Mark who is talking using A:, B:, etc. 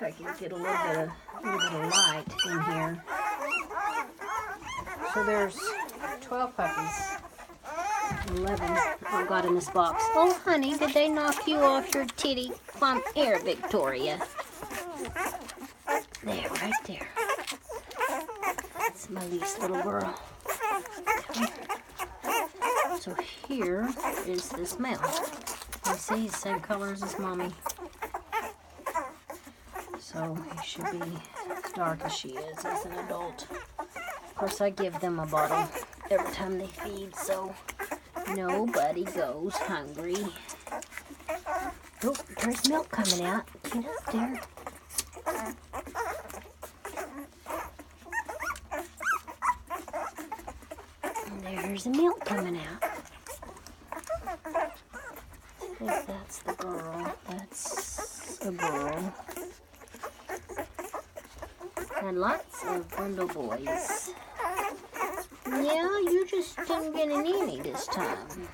A: if I can get a little bit of light in here. So there's 12 puppies. 11 I've got in this box. Oh, honey, did they knock you off your titty? Come here, Victoria. There, right there. That's my least little girl. So here is this male. You see, he's the same color as his mommy. So he should be as dark as she is as an adult. Of course, I give them a bottle every time they feed, so nobody goes hungry. Oh, there's milk coming out. Get up there. There's the milk coming out. I think that's the girl. That's a girl. And lots of brindle boys. Yeah, you just didn't get an any this time.